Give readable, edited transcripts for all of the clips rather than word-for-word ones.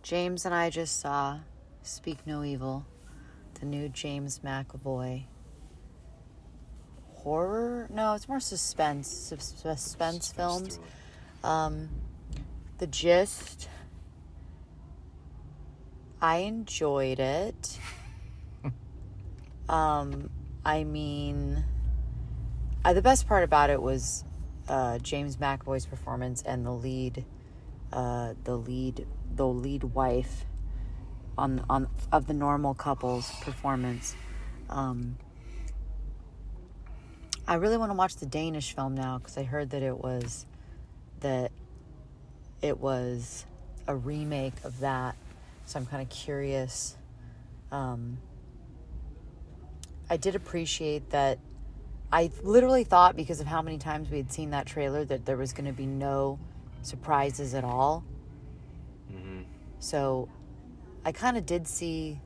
James and I just saw Speak No Evil, the new James McAvoy horror. No, it's more suspense films. The gist. I enjoyed it. I mean, the best part about it was James McAvoy's performance and the lead wife on of the normal couple's performance. I really want to watch the Danish film now because I heard that it was a remake of that. So I'm kind of curious. I did appreciate that. I literally thought, because of how many times we had seen that trailer, that there was going to be no surprises at all. Mm-hmm. So I kind of did see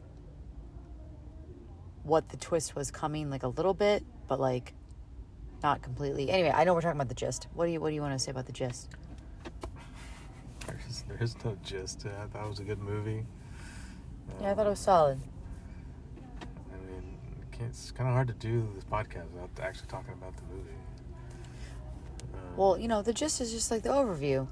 what the twist was coming, like a little bit, but like not completely. Anyway, I know we're talking about the gist. What do you want to say about the gist? There's no gist. I thought it was a good movie. Yeah, I thought it was solid. I mean, it's kind of hard to do this podcast without actually talking about the movie. Well, the gist is just like the overview.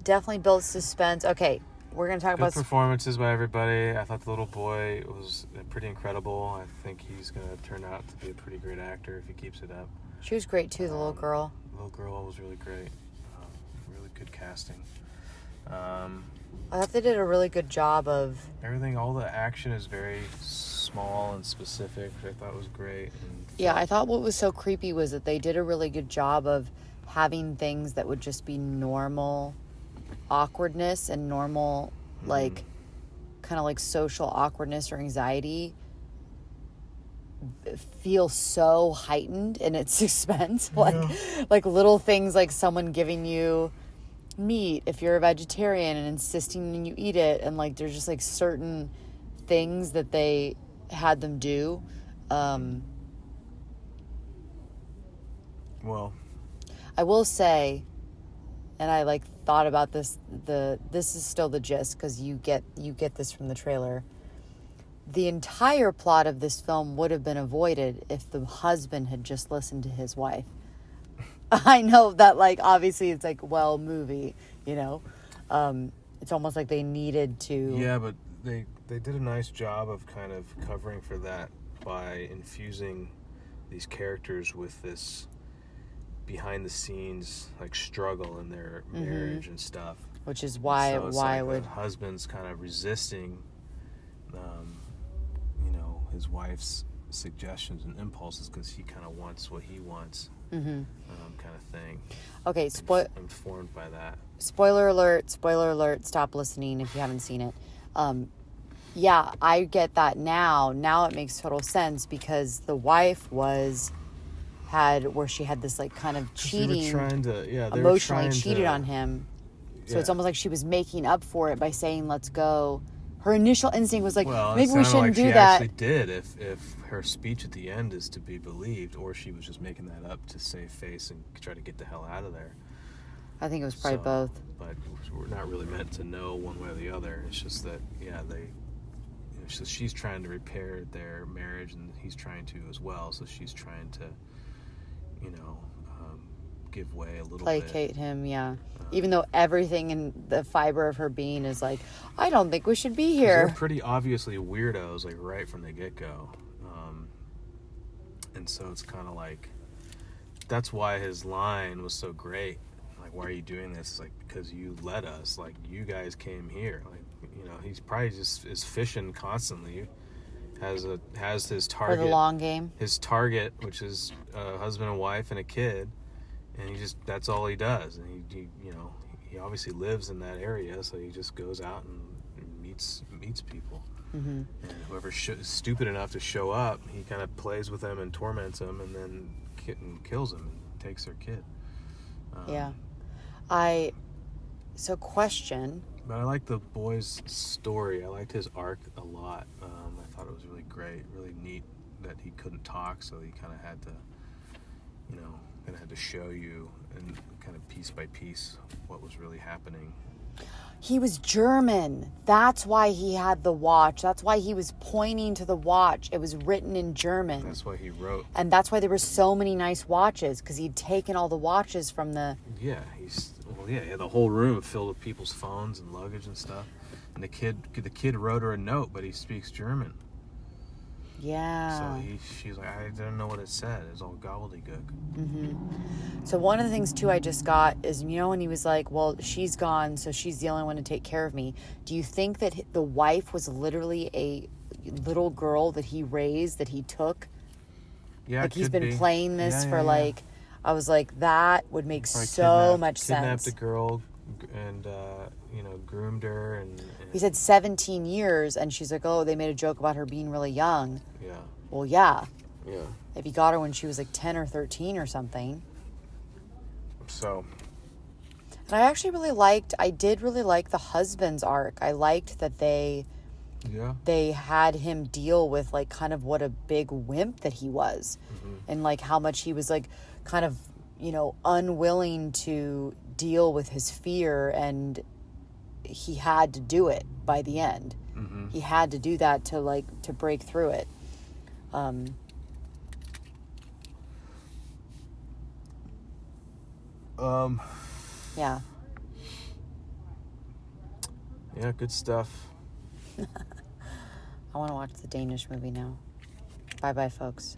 Definitely builds suspense. Okay, we're going to talk about performances by everybody. I thought the little boy was pretty incredible. I think he's going to turn out to be a pretty great actor if he keeps it up. She was great too, the little girl. The little girl was really great. Really good casting. I thought they did a really good job of everything. All the action is very small and specific, which I thought was great. Yeah, I thought what was so creepy was that they did a really good job of having things that would just be normal awkwardness and normal, like, kind of like social awkwardness or anxiety feel so heightened in its suspense. Like little things like someone giving you meat if you're a vegetarian and insisting you eat it, and like there's just like certain things that they had them do. Well, I will say, and I like thought about this, this is still the gist because you get this from the trailer. The entire plot of this film would have been avoided if the husband had just listened to his wife. I know that, like, obviously it's like, well, movie, it's almost like they needed to. Yeah, but they did a nice job of kind of covering for that by infusing these characters with this behind the scenes like struggle in their marriage and stuff, which is why the husband's kind of resisting his wife's suggestions and impulses because he kind of wants what he wants, kind of thing. Okay, informed by that. Spoiler alert, stop listening if you haven't seen it. Yeah, I get that now it makes total sense because the wife she had this like kind of cheating, emotionally cheated on him. So it's almost like she was making up for it by saying, let's go. Her initial instinct was like, maybe we shouldn't do that. She actually did if her speech at the end is to be believed, or she was just making that up to save face and try to get the hell out of there. I think it was probably both. But we're not really meant to know one way or the other. It's just that, so she's trying to repair their marriage and he's trying to as well. So she's trying to, give way a little bit. Placate him, yeah. Even though everything in the fiber of her being is like, I don't think we should be here. They're pretty obviously weirdos, like right from the get-go. And so it's kind of like, that's why his line was so great. Like, why are you doing this? It's like, because you let us. Like, you guys came here. Like, he's probably just is fishing constantly. Has his target. For the long game. His target, which is a husband and wife and a kid. And that's all he does. And he obviously lives in that area, so he just goes out and meets people. Mm-hmm. And whoever is stupid enough to show up, he kind of plays with them and torments them, and then kills him and takes their kid. Question. But I like the boy's story. I liked his arc a lot. I thought it was really great, really neat that he couldn't talk, so he kind of had to, kind of had to show you and kind of piece by piece what was really happening. He was German. That's why he had the watch. That's why he was pointing to the watch. It was written in German. That's why he wrote. And that's why there were so many nice watches, because he'd taken all the watches from the... Yeah, he had the whole room filled with people's phones and luggage and stuff. And the kid wrote her a note, but he speaks German. Yeah. So she's like, I didn't know what it said. It was all gobbledygook. So one of the things, too, I just got is, when he was like, well, she's gone, so she's the only one to take care of me. Do you think that the wife was literally a little girl that he raised, that he took? Yeah, like he's been playing this for like... I was like, that would make Probably so much kidnapped sense. a girl and, groomed her. And He said 17 years, and she's like, oh, they made a joke about her being really young. Yeah. Well, yeah. Yeah. If he got her when she was like 10 or 13 or something. So. And I did really like the husband's arc. I liked that they had him deal with like kind of what a big wimp that he was. And like how much he was like kind of, unwilling to deal with his fear, and he had to do it by the end. He had to do that to break through it. Yeah. Yeah, good stuff. I want to watch the Danish movie now. Bye-bye, folks.